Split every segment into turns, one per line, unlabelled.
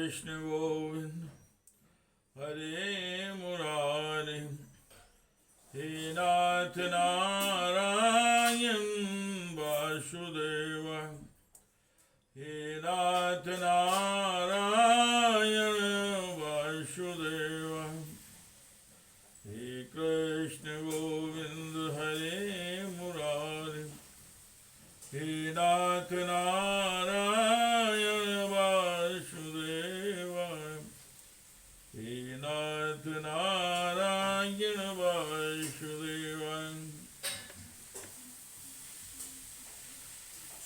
कृष्ण गोविंद हरे मुरारे। हे नाथ नारायण वासुदेव। हे नाथ नारायण वासुदेव। हे कृष्ण गोविंद हरे मुरारे। हे नाथ नारायण वासुदेव। हे नाथ नारायण वासुदेव।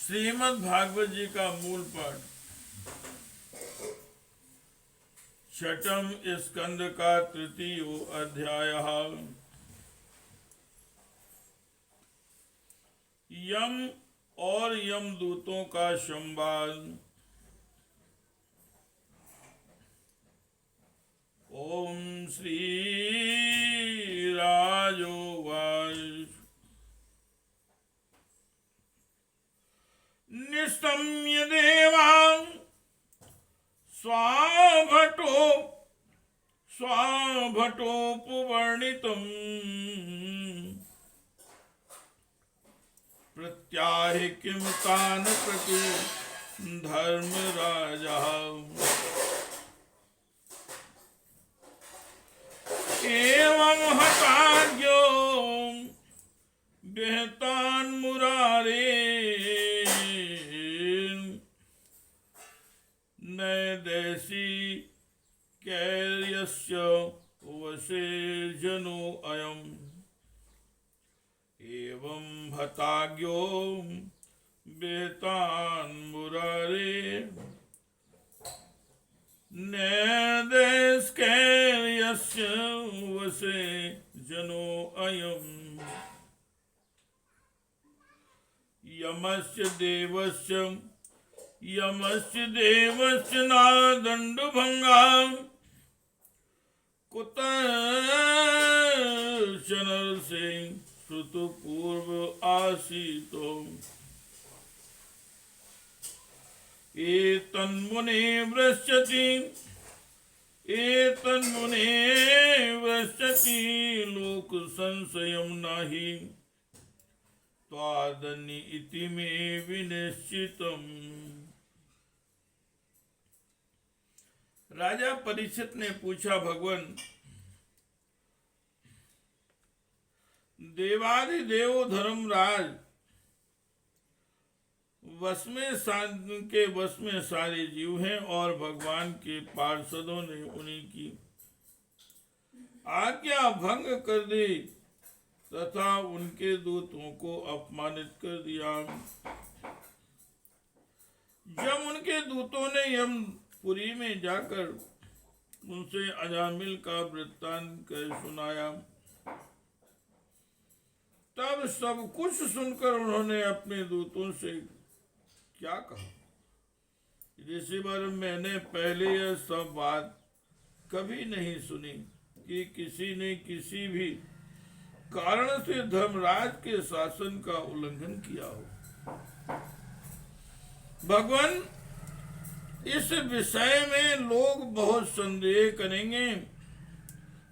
श्रीमद् भागवत जी का मूल पाठ छठम स्कंद का तृतीय अध्याय। यम और यमदूतों का संवाद। ओम श्री राजोवाच। निस्तम्य देवां स्वाभटोपवर्णितम् प्रत्याहि किं तान् प्रति धर्मराजः। एवं हताज्ञो विहतान् मुरारे नैदेशी कैर्यस्य वशे जनो अयम्। एवं हताज्ञो विहतान् मुरारे नैदेश कैर्यस्य वशे जनो अयम्। यमस्य देवस्य नादण्डभङ्गा कुतश्चन से श्रुतपूर्व आसीतो। एतन्मुने वृश्चति लोक संशयं नहि त्वादनि इति मे विनिश्चितम्। राजा परीक्षित ने पूछा, भगवान, देवादिदेव धर्मराज वश में सारे जीव हैं और भगवान के पार्षदों ने उन्हीं की आज्ञा भंग कर दी तथा उनके दूतों को अपमानित कर दिया। जब उनके दूतों ने यमपुरी में जाकर उनसे अजामिल का वृत्तांत कह सुनाया, तब सब कुछ सुनकर उन्होंने अपने दूतों से क्या कहा, ऋषिवर, मैंने पहले यह सब बात कभी नहीं सुनी कि किसी ने किसी भी कारण से धर्मराज के शासन का उल्लंघन किया हो। भगवान, इस विषय में लोग बहुत संदेह करेंगे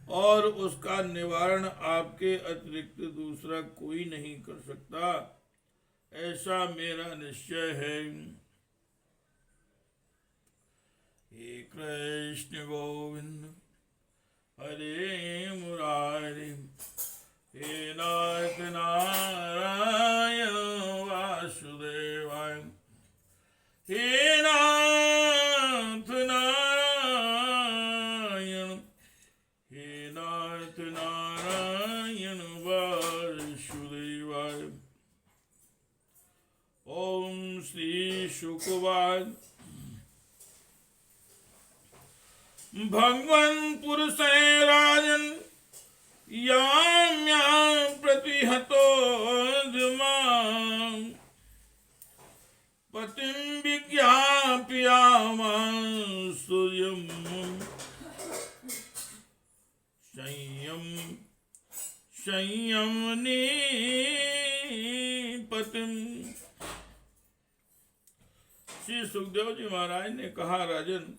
और उसका निवारण आपके अतिरिक्त दूसरा कोई नहीं कर सकता, ऐसा मेरा निश्चय है। हे कृष्ण गोविंद हरे मुरारे। हे नाथ नारायण वासुदेवाय। हे नाथ नारायण। हे नाथ नारायण वासुदेवाय। ओम श्री शुकवाच। भगवन् पुरुषे राजन् याम्यां प्रतिहतो द्युमां पतिं विज्ञापयामां सूर्यं संयमनी पतिं। श्री सुखदेव जी महाराज ने कहा, राजन,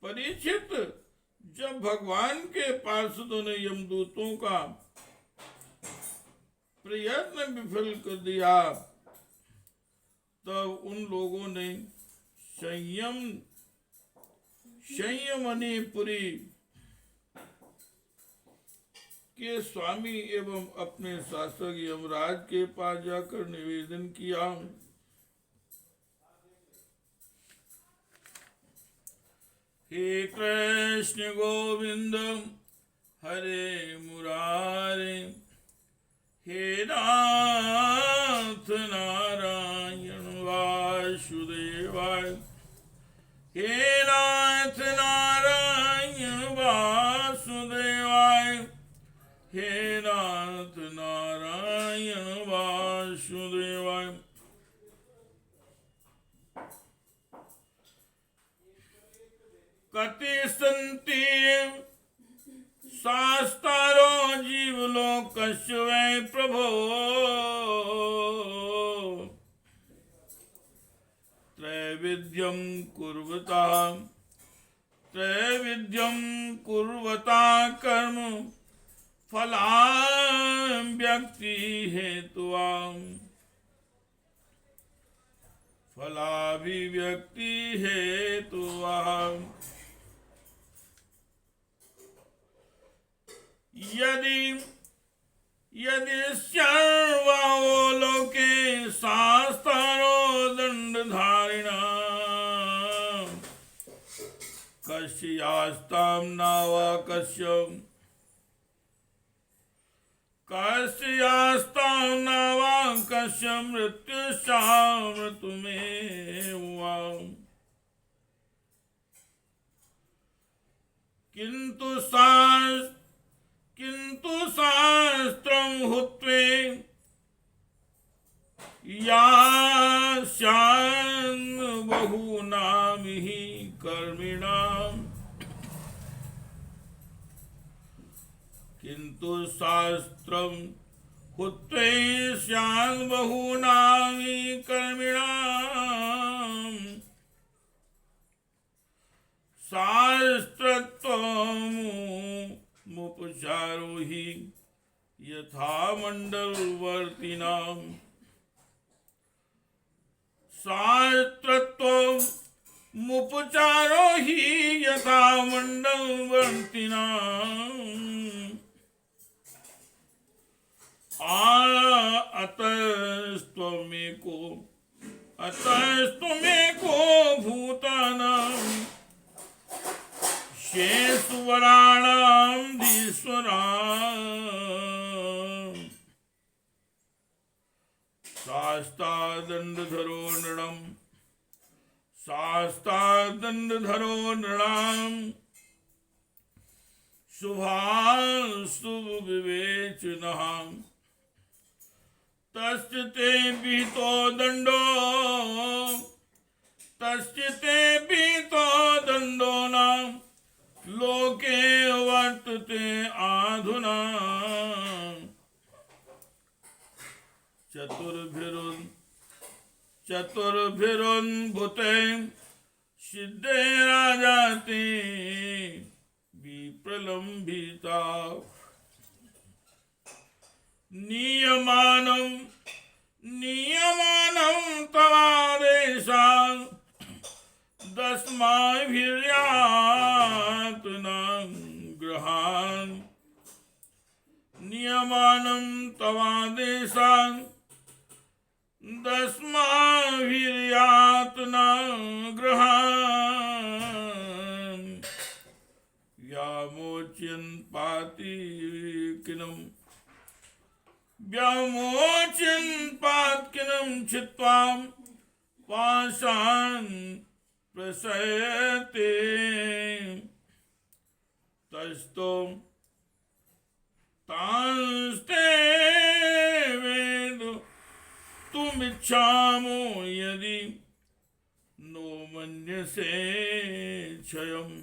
परीक्षित, जब भगवान के पार्षदों ने यमदूतों का प्रयत्न विफल कर दिया, तब उन लोगों ने संयमनीपुरी के स्वामी एवं अपने शासक यमराज के पास जाकर निवेदन किया। हे कृष्ण गोविंद हरे मुरारे, हे नाथ नारायण वासुदेवाय, हे नाथ नारायण वासुदेवाय, हे नाथ नारायण वासुदेवाय। कति सन्ति शास्तारो जीवलोकस्य वै प्रभो, त्रैविध्यं कुर्वता कर्म फलां व्यक्ति हेतुवाम्, फलाभिव्यक्ति हेतुवाम्। यदि सर्वो लोके शास्त्रो दंडधारिणा, कस्यास्तां नावा कस्यास्तां नावा कस्य मृत्युशामृतमेव। किंतु शास्त्रं हुत्वे यास्यान् बहूनां हि कर्मिणाम्, किंतु शास्त्रं हुत्वे स्यान् बहूनां हि कर्मिणाम्, शास्त्रत्वमुपचारो हि यथा मण्डलवर्तिनाम्, शास्त्रत्वमुपचारो हि यथा मण्डलवर्तिनाम्। अतस्त्वमेको भूतानां शेषवराणां धीश्वराम्, शास्तादण्डधरो नृणां शुभाशुभ विवेचनः, तस्य ते विहितो दण्डो नाम लोके वर्तते अधुना। चतुर्भिरुन्भुते सिद्धे राजाते विप्रलम्बिता, नियमानं तवादेशान् दस्माभिर्यातनां गृहान्, नियमानं तवादेशान् दस्माभिर्यातनां गृहान्, व्यामोचयन् पात्किनं छित्त्वा पाशान् प्रशयते, तस्थो तांस्ते वेद तुमिच्छामो यदि नो मन्यसे क्षयम्।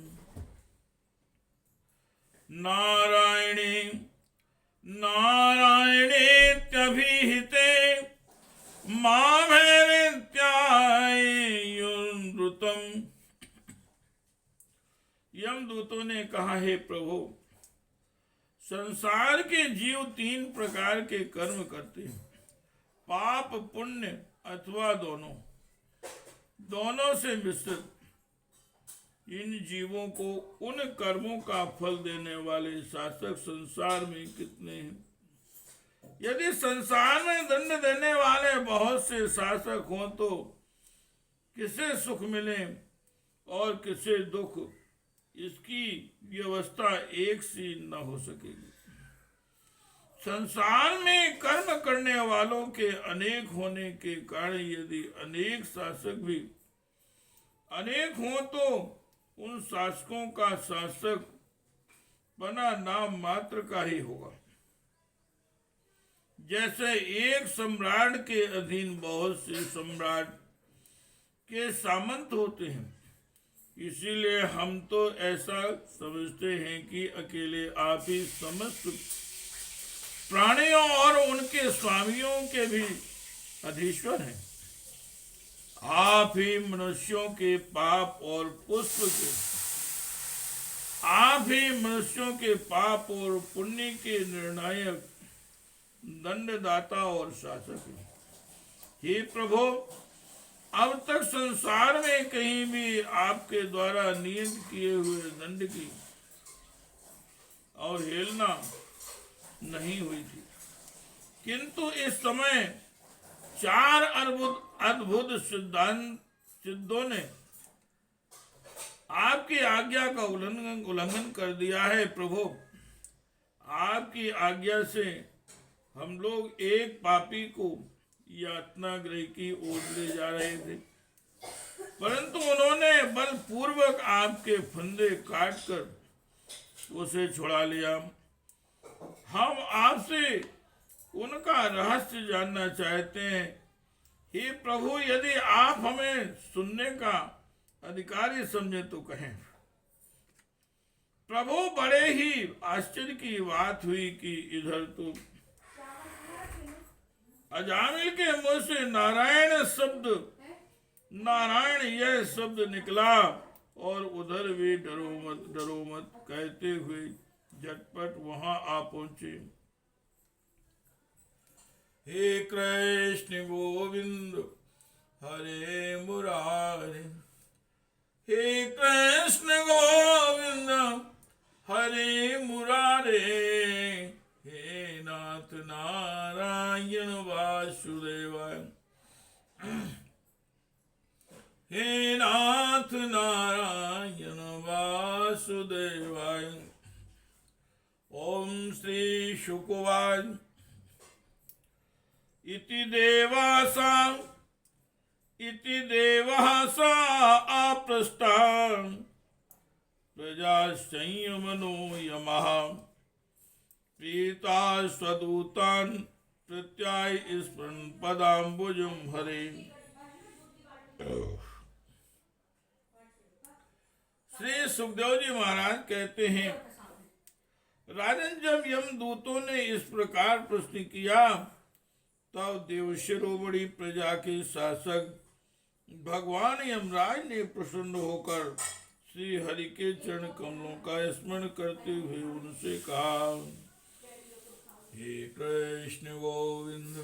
नारायणेत्यभिहिते माभैरित्यायुनृतम्, यमदूतों ने कहा, हे प्रभु, संसार के जीव 3 प्रकार के कर्म करते हैं, पाप, पुण्य अथवा दोनों से मिश्रित। इन जीवों को उन कर्मों का फल देने वाले शासक संसार में कितने हैं? यदि संसार में दंड देने वाले बहुत से शासक हों तो किसे सुख मिले और किसे दुख, इसकी व्यवस्था एक सी न हो सकेगी। संसार में कर्म करने वालों के अनेक होने के कारण यदि अनेक शासक भी अनेक हों तो उन शासकों का शासक बना नाम मात्र का ही होगा। जैसे एक सम्राट के अधीन बहुत से सम्राट के सामंत होते हैं, इसीलिए हम तो ऐसा समझते हैं कि अकेले आप ही समस्त प्राणियों और उनके स्वामियों के भी अधीश्वर हैं। आप ही मनुष्यों के पाप और पुष्प के, आप ही मनुष्यों के पाप और पुण्य के निर्णायक, दंडदाता और शासक हैं। हे प्रभु, अब तक संसार में कहीं भी आपके द्वारा नियत किए हुए दंड की अवहेलना नहीं हुई थी, किंतु इस समय 4 अद्भुत सिद्धों ने आपकी आज्ञा का उल्लंघन कर दिया है। प्रभु, आपकी आज्ञा से हम लोग एक पापी को यातना गृह की ओर ले जा रहे थे, परंतु उन्होंने बलपूर्वक आपके फंदे काटकर उसे छुड़ा लिया। हम आपसे उनका रहस्य जानना चाहते हैं। हे प्रभु, यदि आप हमें सुनने का अधिकारी समझे तो कहें। प्रभु, बड़े ही आश्चर्य की बात हुई कि इधर तो अजामिल के मुंह से नारायण यह शब्द निकला और उधर भी डरो मत कहते हुए झटपट वहां आ पहुंचे। हे कृष्ण गोविंद हरे मुरारे, हे कृष्ण गोविंद हरे मुरारे, हे नाथ नारायण वासुदेवाय, हे नाथ नारायण वासुदेवाय। ओम श्री शुकवाय इति देवासा आपृष्टा प्रजा संयमनो यमः प्रीता स्वदूतान प्रत्याय स्मरण पदाम्बुजं हरे। श्री सुखदेव जी महाराज कहते हैं, राजन, जब यमदूतों ने इस प्रकार प्रश्न किया तब देवशिरोमणि प्रजा के शासक भगवान यमराज ने प्रसन्न होकर श्री हरि के चरण कमलों का स्मरण करते हुए उनसे कहा, हे कृष्ण गोविंद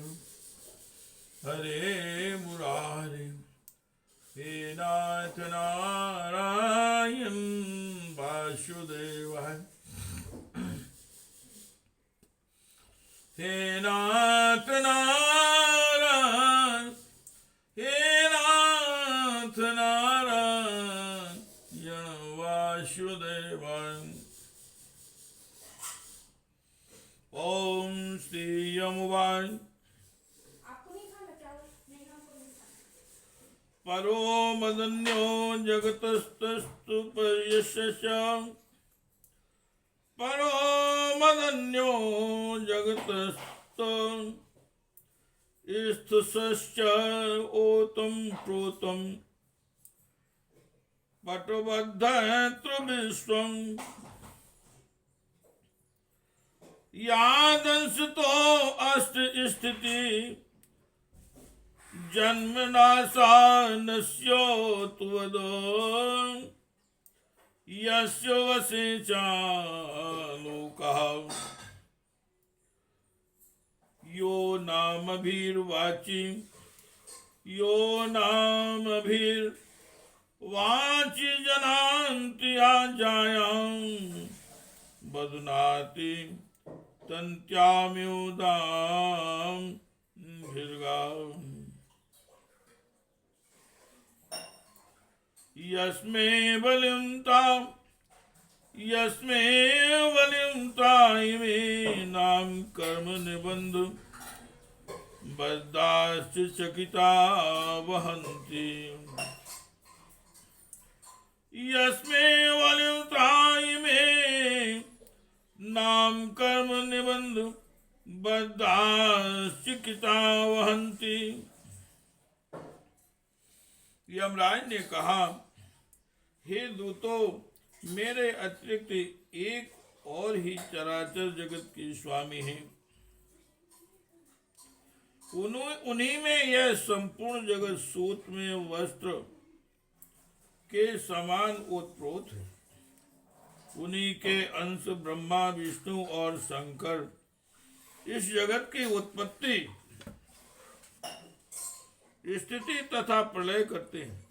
हरे मुरारे, हे नाथ नारायण वासुदेवाय, हे नाथ नारायण, हे नाथ नारायण वासुदेवाय। ओम श्री यमुवाय परो मदन्यो जगतस्तस्तु पर्यस्य, परो मदन्यो जगतस्त स्थुष्च ओतम प्रोतम पटबद्ध विश्वम यादंसतो अष्ट स्थिति जन्मनाशानस्यो तुवदो यस्य वशे चालोकः यो नामभिर्वाचि यो नामभिर्वाचि जनान्त्याजायां बध्नाति तन्त्याम्युदां भीर्गाम् यस्मे बलिंता इमे नाम कर्म निबंध बद्धाश्च चकिता वहन्ति यस्मे बलिंता इमे नाम कर्म निबंध बद्धाश्च चकिता वहन्ति। यमराज ने कहा, हे दूतों, मेरे अतिरिक्त एक और ही चराचर जगत के स्वामी हैं। उन्हीं में यह संपूर्ण जगत सूत में वस्त्र के समान ओतप्रोत है। उन्हीं के अंश ब्रह्मा, विष्णु और शंकर इस जगत की उत्पत्ति, स्थिति तथा प्रलय करते हैं।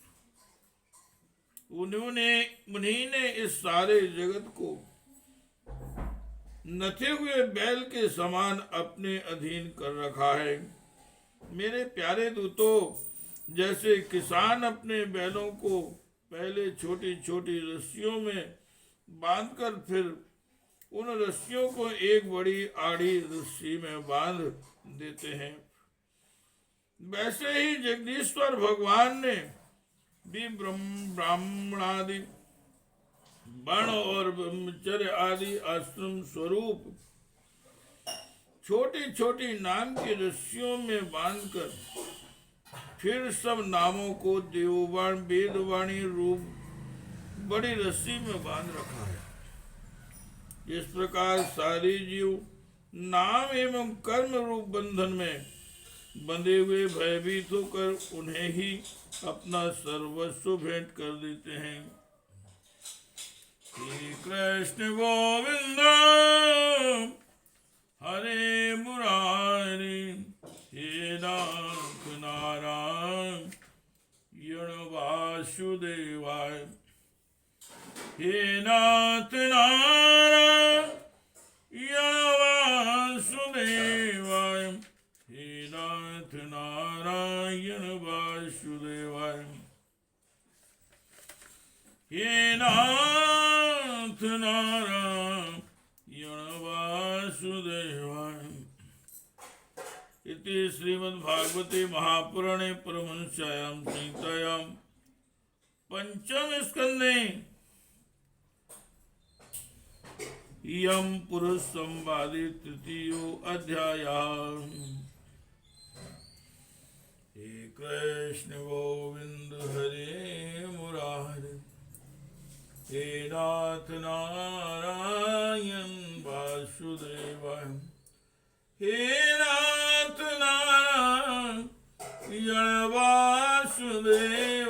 उन्हीं ने इस सारे जगत को नथे हुए बैल के समान अपने अधीन कर रखा है। मेरे प्यारे दूतों, जैसे किसान अपने बैलों को पहले छोटी छोटी रस्सियों में बांधकर फिर उन रस्सियों को एक बड़ी आड़ी रस्सी में बांध देते हैं, वैसे ही जगदीश्वर भगवान ने भी ब्राह्मणादि वर्ण और ब्रह्मचर्य आदि आश्रम स्वरूप छोटी छोटी नाम की रस्सियों में बांधकर फिर सब नामों को देववाण वेदवाणी रूप बड़ी रस्सी में बांध रखा है। इस प्रकार सारे जीव नाम एवं कर्म रूप बंधन में बंधे हुए भयभीत होकर उन्हें ही अपना सर्वस्व भेंट कर देते हैं। श्री कृष्ण गोविंद हरे मुरारी, हे नाथ नारायण वासुदेवाय, हे नाथ नारायण वासुदेवाय, हे नाथ नारायण वासुदेवाय, हे नाथ नारायण वासुदेवाय। इति श्रीमद्भागवते महापुराणे परमहंस्यां संहितायां पंचम स्कंदे यम पुरुष संवादे तृतीयो अध्यायः। हे कृष्ण गोविंद हरे मुरारे, हे नाथ नारायण वासुदेवाय, हे नाथ नारायण वासुदेवाय।